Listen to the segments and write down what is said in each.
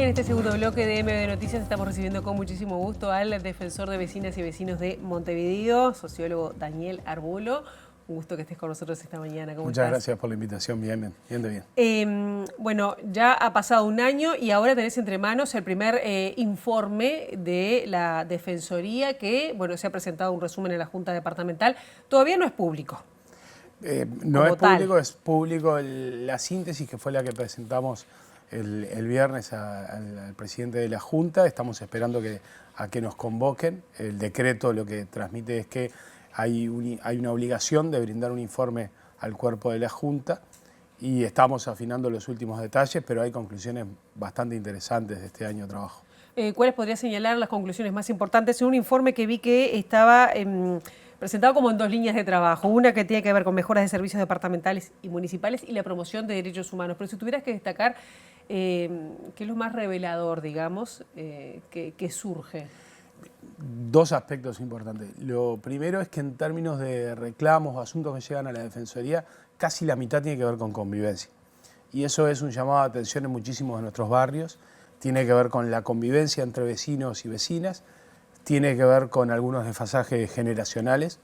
En este segundo bloque de MB Noticias estamos recibiendo con muchísimo gusto al defensor de vecinas y vecinos de Montevideo, sociólogo Daniel Arbulo. Un gusto que estés con nosotros esta mañana. ¿Cómo Muchas estás? gracias por la invitación, bien. Bueno, ya ha pasado un año y ahora tenés entre manos el primer informe de la Defensoría que, bueno, se ha presentado un resumen en la Junta Departamental. Todavía no es público. No es público, es público la síntesis que fue la que presentamos el viernes al presidente de la Junta. Estamos esperando a que nos convoquen. El decreto lo que transmite es que hay una obligación de brindar un informe al cuerpo de la Junta y estamos afinando los últimos detalles, pero hay conclusiones bastante interesantes de este año de trabajo. ¿Cuáles podría señalar las conclusiones más importantes? En un informe que vi que estaba presentado como en dos líneas de trabajo. Una que tiene que ver con mejoras de servicios departamentales y municipales y la promoción de derechos humanos. Pero si tuvieras que destacar qué es lo más revelador, digamos, que surge. Dos aspectos importantes. Lo primero es que en términos de reclamos o asuntos que llegan a la Defensoría, casi la mitad tiene que ver con convivencia. Y eso es un llamado de atención en muchísimos de nuestros barrios. Tiene que ver con la convivencia entre vecinos y vecinas, tiene que ver con algunos desfasajes generacionales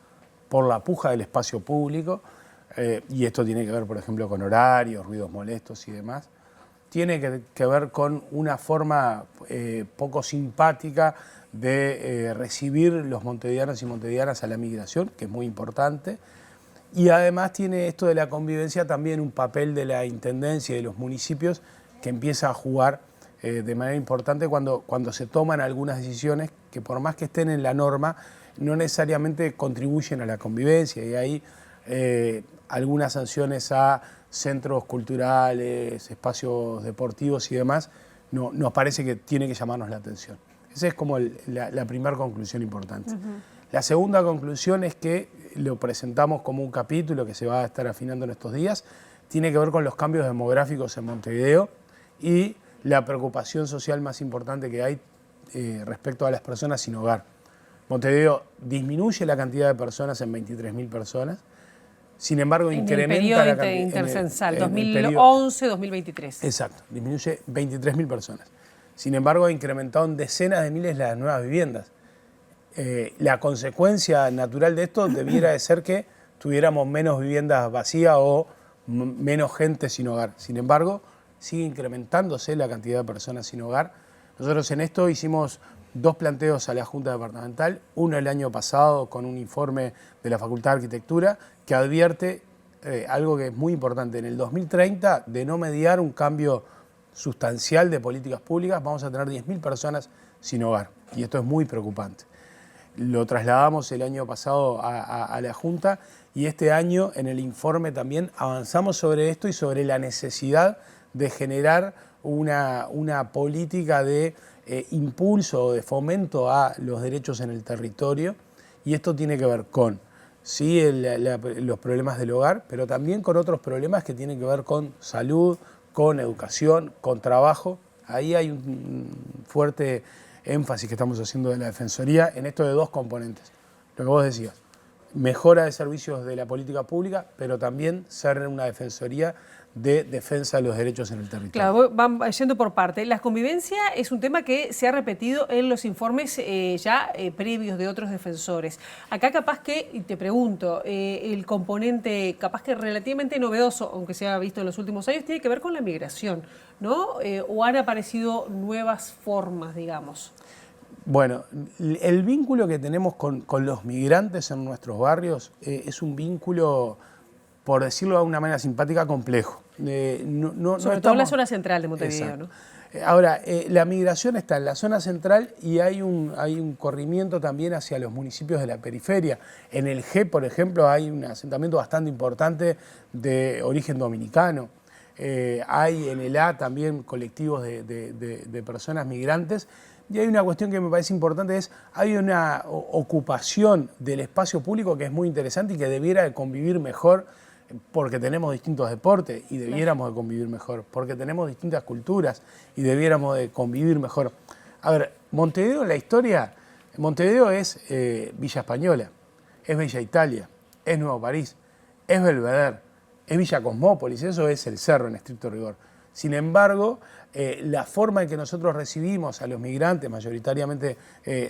por la puja del espacio público, y esto tiene que ver, por ejemplo, con horarios, ruidos molestos y demás. Tiene que ver con una forma poco simpática de recibir los montevideanos y montevideanas a la migración, que es muy importante. Y además tiene esto de la convivencia también un papel de la intendencia y de los municipios que empieza a jugar de manera importante cuando se toman algunas decisiones que por más que estén en la norma, no necesariamente contribuyen a la convivencia. Y hay algunas sanciones a centros culturales, espacios deportivos y demás, nos parece que tiene que llamarnos la atención. Esa es como la primera conclusión importante. La segunda conclusión es que lo presentamos como un capítulo que se va a estar afinando en estos días, tiene que ver con los cambios demográficos en Montevideo y la preocupación social más importante que hay respecto a las personas sin hogar. Montevideo disminuye la cantidad de personas en 23.000 personas, sin embargo incrementa la cantidad intercensal, 2011-2023. Exacto, disminuye 23.000 personas. Sin embargo, ha incrementado en decenas de miles las nuevas viviendas. La consecuencia natural de esto debiera de ser que tuviéramos menos viviendas vacías o menos gente sin hogar. Sin embargo, sigue incrementándose la cantidad de personas sin hogar. Nosotros en esto hicimos dos planteos a la Junta Departamental, uno el año pasado con un informe de la Facultad de Arquitectura que advierte algo que es muy importante. En el 2030, de no mediar un cambio sustancial de políticas públicas, vamos a tener 10.000 personas sin hogar. Y esto es muy preocupante. Lo trasladamos el año pasado a la Junta y este año en el informe también avanzamos sobre esto y sobre la necesidad de generar una política de impulso o de fomento a los derechos en el territorio. Y esto tiene que ver con sí, los problemas del hogar, pero también con otros problemas que tienen que ver con salud, con educación, con trabajo. Ahí hay un fuerte énfasis que estamos haciendo de la Defensoría en esto de dos componentes. Lo que vos decías, mejora de servicios de la política pública, pero también ser una Defensoría de defensa de los derechos en el territorio. Claro, van yendo por parte. La convivencia es un tema que se ha repetido en los informes previos de otros defensores. Acá capaz que, y te pregunto, el componente capaz que relativamente novedoso, aunque se ha visto en los últimos años, tiene que ver con la migración, ¿no? ¿O han aparecido nuevas formas, digamos? Bueno, el vínculo que tenemos con los migrantes en nuestros barrios es un vínculo, por decirlo de una manera simpática, complejo. Sobre todo en la zona central de Montevideo, ¿no? Ahora, la migración está en la zona central y hay un corrimiento también hacia los municipios de la periferia. En el G, por ejemplo, hay un asentamiento bastante importante de origen dominicano. Hay en el A también colectivos de personas migrantes. Y hay una cuestión que me parece importante, hay una ocupación del espacio público que es muy interesante y que debiera de convivir mejor porque tenemos distintos deportes y debiéramos de convivir mejor, porque tenemos distintas culturas y debiéramos de convivir mejor. A ver, Montevideo, la historia, Montevideo es Villa Española, es Bella Italia, es Nuevo París, es Belvedere, es Villa Cosmópolis, eso es el Cerro en estricto rigor. Sin embargo, la forma en que nosotros recibimos a los migrantes, mayoritariamente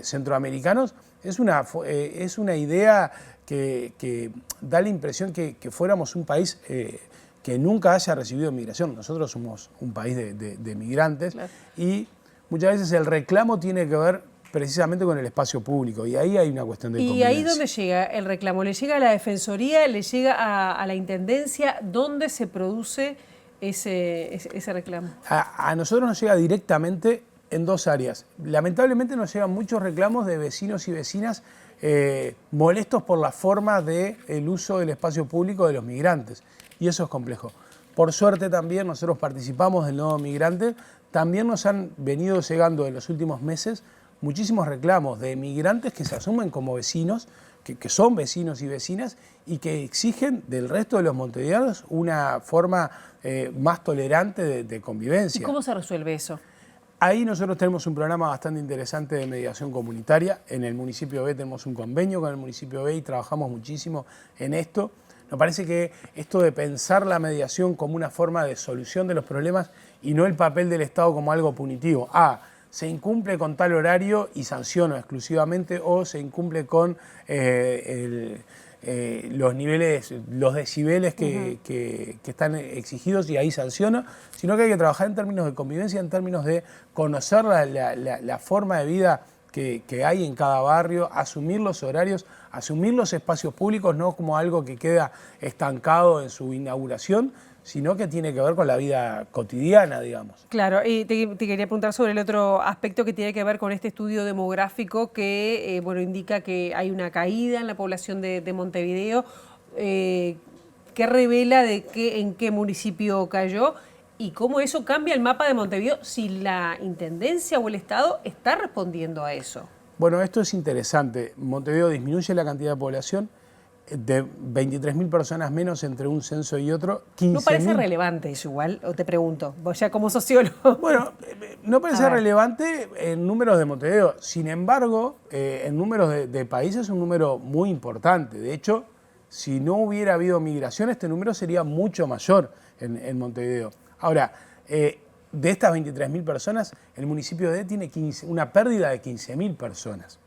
centroamericanos, es una idea que da la impresión que fuéramos un país que nunca haya recibido migración. Nosotros somos un país de migrantes, claro. Y muchas veces el reclamo tiene que ver precisamente con el espacio público, y ahí hay una cuestión de convivencia. ¿Y ahí dónde llega el reclamo? ¿Le llega a la Defensoría? ¿Le llega a la Intendencia? ¿Dónde se produce ese reclamo? A nosotros nos llega directamente en dos áreas. Lamentablemente nos llegan muchos reclamos de vecinos y vecinas molestos por la forma del uso del espacio público de los migrantes, y eso es complejo. Por suerte también nosotros participamos del Nodo Migrante, también nos han venido llegando en los últimos meses muchísimos reclamos de migrantes que se asumen como vecinos, que son vecinos y vecinas, y que exigen del resto de los montevideanos una forma más tolerante de convivencia. ¿Y cómo se resuelve eso? Ahí nosotros tenemos un programa bastante interesante de mediación comunitaria. En el municipio B tenemos un convenio con el municipio B y trabajamos muchísimo en esto. Nos parece que esto de pensar la mediación como una forma de solución de los problemas y no el papel del Estado como algo punitivo. Se incumple con tal horario y sanciono exclusivamente, o se incumple con los niveles, los decibeles que están exigidos y ahí sanciono, sino que hay que trabajar en términos de convivencia, en términos de conocer la forma de vida que hay en cada barrio, asumir los horarios, asumir los espacios públicos, no como algo que queda estancado en su inauguración, sino que tiene que ver con la vida cotidiana, digamos. Claro, y te quería preguntar sobre el otro aspecto que tiene que ver con este estudio demográfico que indica que hay una caída en la población de Montevideo, que revela en qué municipio cayó y cómo eso cambia el mapa de Montevideo, si la Intendencia o el Estado está respondiendo a eso. Bueno, esto es interesante. Montevideo disminuye la cantidad de población, de 23.000 personas menos entre un censo y otro, 15.000. ¿No parece relevante eso igual? O te pregunto, vos ya como sociólogo. Bueno, no parece relevante en números de Montevideo. Sin embargo, en números de países es un número muy importante. De hecho, si no hubiera habido migración, este número sería mucho mayor en Montevideo. Ahora, de estas 23.000 personas, el municipio D tiene una pérdida de 15.000 personas.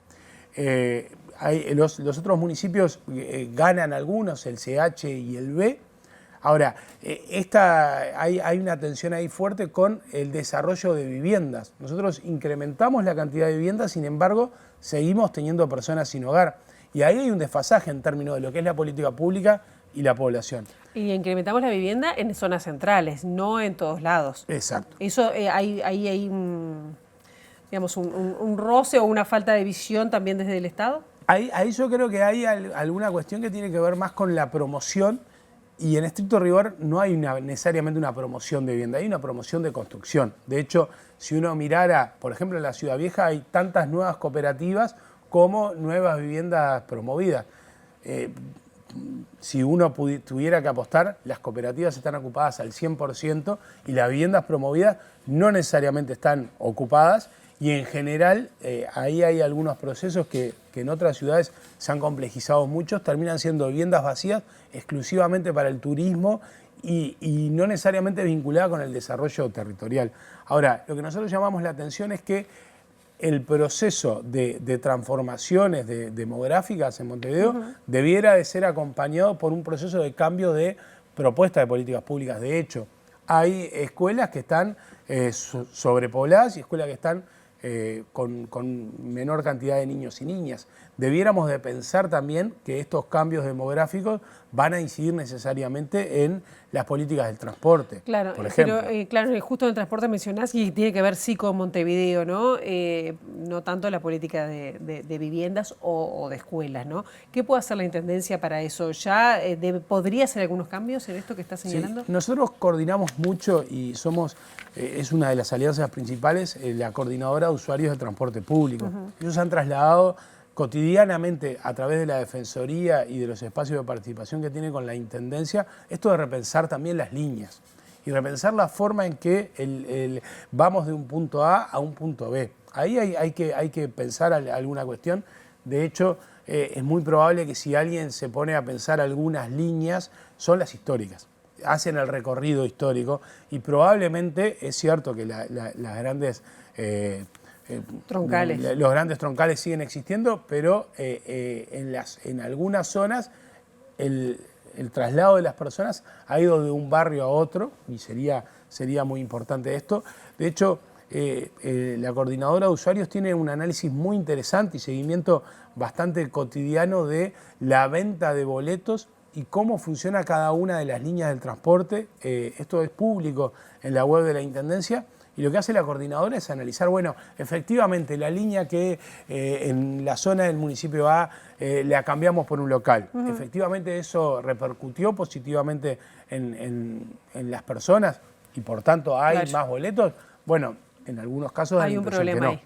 Los otros municipios ganan algunos, el CH y el B. Ahora, hay una tensión ahí fuerte con el desarrollo de viviendas. Nosotros incrementamos la cantidad de viviendas, sin embargo, seguimos teniendo personas sin hogar. Y ahí hay un desfasaje en términos de lo que es la política pública y la población. Y incrementamos la vivienda en zonas centrales, no en todos lados. Exacto. Eso hay un roce o una falta de visión también desde el Estado. Ahí yo creo que hay alguna cuestión que tiene que ver más con la promoción, y en estricto rigor no hay necesariamente una promoción de vivienda, hay una promoción de construcción. De hecho, si uno mirara, por ejemplo, en la Ciudad Vieja hay tantas nuevas cooperativas como nuevas viviendas promovidas. Si uno tuviera que apostar, las cooperativas están ocupadas al 100% y las viviendas promovidas no necesariamente están ocupadas, y en general ahí hay algunos procesos que en otras ciudades se han complejizado mucho, terminan siendo viviendas vacías exclusivamente para el turismo y no necesariamente vinculadas con el desarrollo territorial. Ahora, lo que nosotros llamamos la atención es que el proceso de transformaciones demográficas en Montevideo debiera de ser acompañado por un proceso de cambio de propuestas de políticas públicas. De hecho, hay escuelas que están sobrepobladas y escuelas que están con menor cantidad de niños y niñas. Debiéramos de pensar también que estos cambios demográficos van a incidir necesariamente en las políticas del transporte, claro, por ejemplo. Pero, claro, justo en el transporte mencionás y tiene que ver sí con Montevideo, ¿no? No tanto la política de viviendas o de escuelas, ¿no? ¿Qué puede hacer la Intendencia para eso? ¿Ya podría hacer algunos cambios en esto que estás señalando? Sí, nosotros coordinamos mucho y es una de las alianzas principales, la coordinadora de usuarios del transporte público. Ellos han trasladado cotidianamente a través de la Defensoría y de los espacios de participación que tiene con la Intendencia, esto de repensar también las líneas y repensar la forma en que vamos de un punto A un punto B. Ahí hay que pensar alguna cuestión. De hecho, es muy probable que si alguien se pone a pensar algunas líneas, son las históricas. hacen el recorrido histórico y probablemente es cierto que las grandes troncales. Los grandes troncales siguen existiendo, pero en algunas zonas el traslado de las personas ha ido de un barrio a otro y sería muy importante esto. De hecho, la coordinadora de usuarios tiene un análisis muy interesante y seguimiento bastante cotidiano de la venta de boletos y cómo funciona cada una de las líneas del transporte. Esto es público en la web de la Intendencia. Y lo que hace la coordinadora es analizar, bueno, efectivamente la línea que en la zona del municipio A la cambiamos por un local. Efectivamente eso repercutió positivamente en las personas y por tanto hay más boletos. Bueno, en algunos casos hay un problema ahí.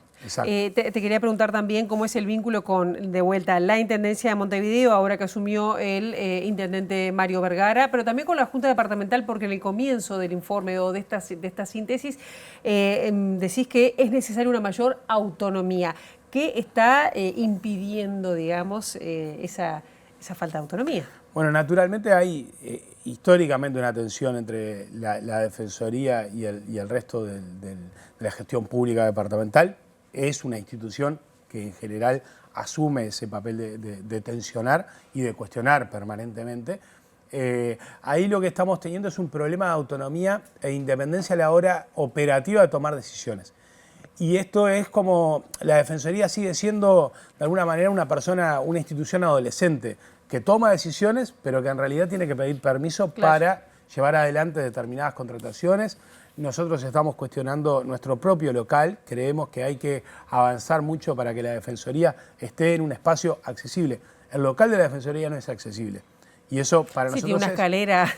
Te quería preguntar también cómo es el vínculo con, de vuelta, la Intendencia de Montevideo, ahora que asumió el intendente Mario Vergara, pero también con la Junta Departamental, porque en el comienzo del informe o de esta síntesis decís que es necesaria una mayor autonomía. ¿Qué está impidiendo, digamos, esa falta de autonomía? Bueno, naturalmente hay históricamente una tensión entre la Defensoría y el resto de la gestión pública departamental. Es una institución que en general asume ese papel de tensionar y de cuestionar permanentemente. Ahí lo que estamos teniendo es un problema de autonomía e independencia a la hora operativa de tomar decisiones. Y esto es como la Defensoría sigue siendo de alguna manera una institución adolescente que toma decisiones, pero que en realidad tiene que pedir permiso para llevar adelante determinadas contrataciones. Nosotros estamos cuestionando nuestro propio local, creemos que hay que avanzar mucho para que la Defensoría esté en un espacio accesible. El local de la Defensoría no es accesible y eso para nosotros tiene una escalera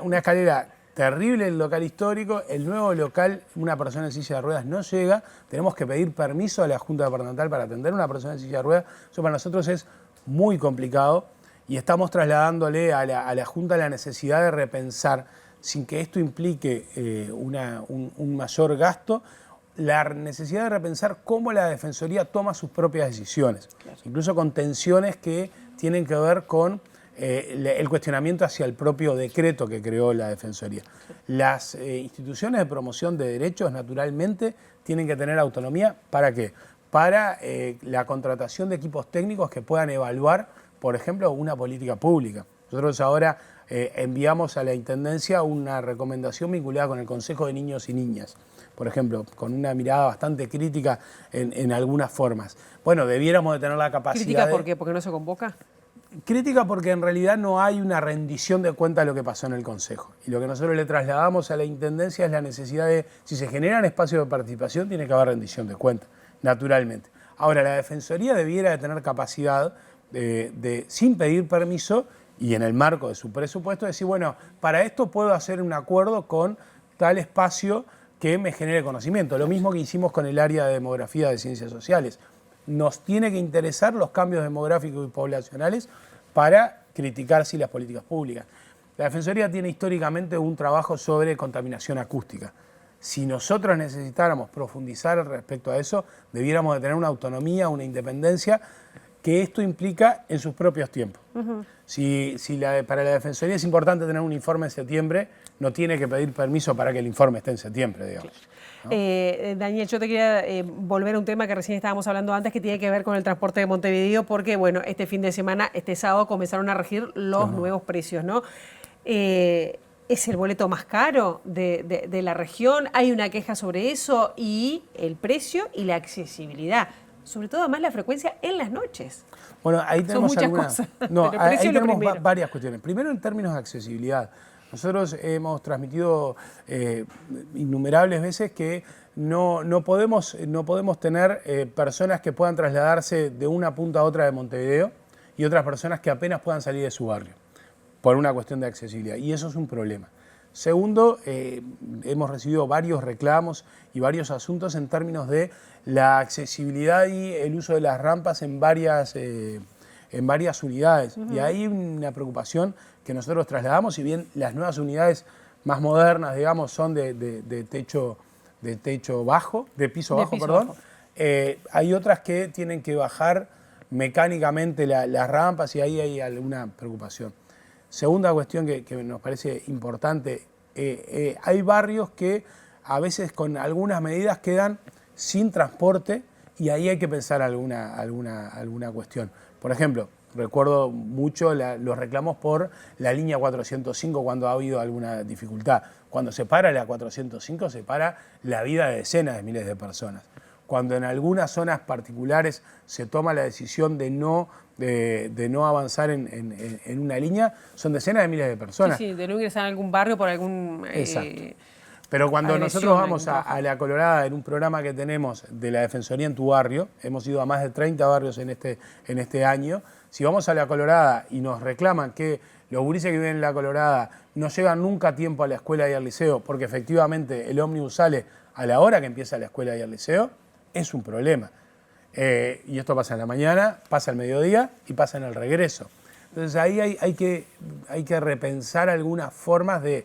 una escalera terrible, el local histórico. El nuevo local, una persona en silla de ruedas no llega, tenemos que pedir permiso a la Junta Departamental para atender a una persona en silla de ruedas. Eso para nosotros es muy complicado y estamos trasladándole a la Junta la necesidad de repensar, sin que esto implique un mayor gasto, la necesidad de repensar cómo la Defensoría toma sus propias decisiones, incluso con tensiones que tienen que ver con el cuestionamiento hacia el propio decreto que creó la Defensoría. Las instituciones de promoción de derechos, naturalmente, tienen que tener autonomía. ¿Para qué? Para la contratación de equipos técnicos que puedan evaluar, por ejemplo, una política pública. Nosotros ahora enviamos a la Intendencia una recomendación vinculada con el Consejo de Niños y Niñas, por ejemplo, con una mirada bastante crítica en algunas formas. Bueno, debiéramos de tener la capacidad. ¿Crítica por qué? ¿Porque no se convoca? Crítica porque en realidad no hay una rendición de cuenta de lo que pasó en el Consejo. Y lo que nosotros le trasladamos a la Intendencia es la necesidad de, si se generan espacios de participación, tiene que haber rendición de cuenta, naturalmente. Ahora, la Defensoría debiera de tener capacidad sin pedir permiso y en el marco de su presupuesto, decir, bueno, para esto puedo hacer un acuerdo con tal espacio que me genere conocimiento. Lo mismo que hicimos con el área de demografía de ciencias sociales. Nos tiene que interesar los cambios demográficos y poblacionales para criticar las políticas públicas. La Defensoría tiene históricamente un trabajo sobre contaminación acústica. Si nosotros necesitáramos profundizar respecto a eso, debiéramos de tener una autonomía, una independencia, que esto implica en sus propios tiempos. Para la Defensoría es importante tener un informe en septiembre, no tiene que pedir permiso para que el informe esté en septiembre, digamos. ¿No? Daniel, yo te quería volver a un tema que recién estábamos hablando antes, que tiene que ver con el transporte de Montevideo, porque bueno, este fin de semana, este sábado, comenzaron a regir los nuevos precios, ¿no? ¿Es el boleto más caro de la región? ¿Hay una queja sobre eso? Y el precio y la accesibilidad. Sobre todo, además, la frecuencia en las noches. Bueno, ahí tenemos Son muchas cosas. No, ahí tenemos varias cuestiones. Primero, en términos de accesibilidad. Nosotros hemos transmitido innumerables veces que no podemos tener personas que puedan trasladarse de una punta a otra de Montevideo y otras personas que apenas puedan salir de su barrio por una cuestión de accesibilidad. Y eso es un problema. Segundo, hemos recibido varios reclamos y varios asuntos en términos de la accesibilidad y el uso de las rampas en varias unidades. Y hay una preocupación que nosotros trasladamos, si bien las nuevas unidades más modernas, digamos, son de piso bajo, hay otras que tienen que bajar mecánicamente las rampas y ahí hay alguna preocupación. Segunda cuestión que nos parece importante, hay barrios que a veces con algunas medidas quedan sin transporte y ahí hay que pensar alguna cuestión. Por ejemplo, recuerdo mucho los reclamos por la línea 405 cuando ha habido alguna dificultad. Cuando se para la 405 se para la vida de decenas de miles de personas. Cuando en algunas zonas particulares se toma la decisión de no avanzar en una línea, son decenas de miles de personas. Sí, de no ingresar a algún barrio por algún... Exacto. Pero cuando nosotros vamos a La Colorada, en un programa que tenemos de la Defensoría en tu barrio, hemos ido a más de 30 barrios en este año, si vamos a La Colorada y nos reclaman que los gurises que viven en La Colorada no llegan nunca a tiempo a la escuela y al liceo, porque efectivamente el ómnibus sale a la hora que empieza la escuela y el liceo, es un problema. Y esto pasa en la mañana, pasa al mediodía y pasa en el regreso. Entonces ahí hay que repensar algunas formas de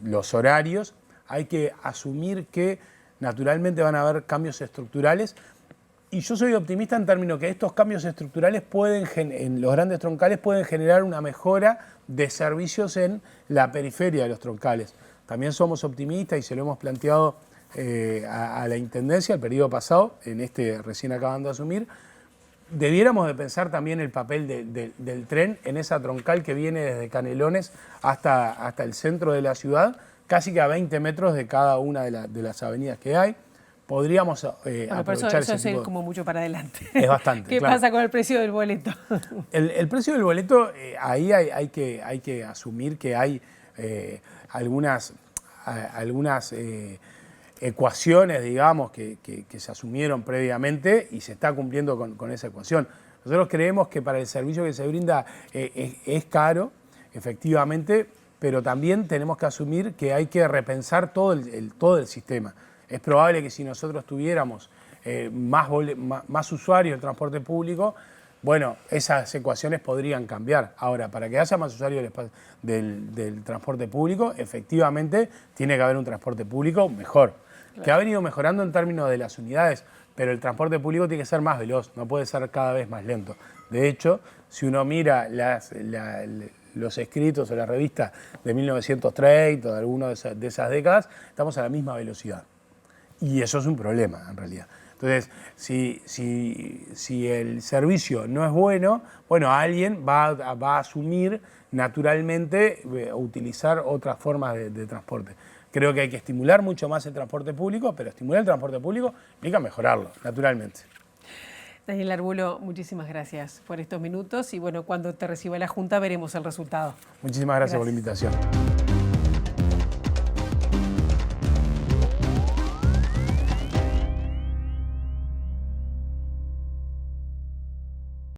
los horarios. Hay que asumir que naturalmente van a haber cambios estructurales y yo soy optimista en términos que estos cambios estructurales en los grandes troncales pueden generar una mejora de servicios en la periferia de los troncales. También somos optimistas y se lo hemos planteado a la Intendencia el periodo pasado, en este recién acaban de asumir. Debiéramos de pensar también el papel del tren en esa troncal que viene desde Canelones hasta el centro de la ciudad, casi que a 20 metros de cada una de las avenidas que hay. Podríamos aprovechar eso ese tipo es como mucho para adelante. Es bastante, ¿Qué claro. pasa con el precio del boleto? El precio del boleto, ahí hay que asumir que hay algunas ecuaciones, digamos, que se asumieron previamente y se está cumpliendo con esa ecuación. Nosotros creemos que para el servicio que se brinda es caro, efectivamente, pero también tenemos que asumir que hay que repensar todo el sistema. Es probable que si nosotros tuviéramos más usuarios del transporte público, bueno, esas ecuaciones podrían cambiar. Ahora, para que haya más usuarios del transporte público, efectivamente tiene que haber un transporte público mejor, claro, que ha venido mejorando en términos de las unidades, pero el transporte público tiene que ser más veloz, no puede ser cada vez más lento. De hecho, si uno mira los escritos o la revista de 1930 o de alguna de esas décadas, estamos a la misma velocidad. Y eso es un problema, en realidad. Entonces, si el servicio no es bueno, alguien va a asumir naturalmente utilizar otras formas de transporte. Creo que hay que estimular mucho más el transporte público, pero estimular el transporte público implica mejorarlo, naturalmente. Daniel Arbulo, muchísimas gracias por estos minutos y bueno, cuando te reciba la Junta veremos el resultado. Muchísimas gracias por la invitación.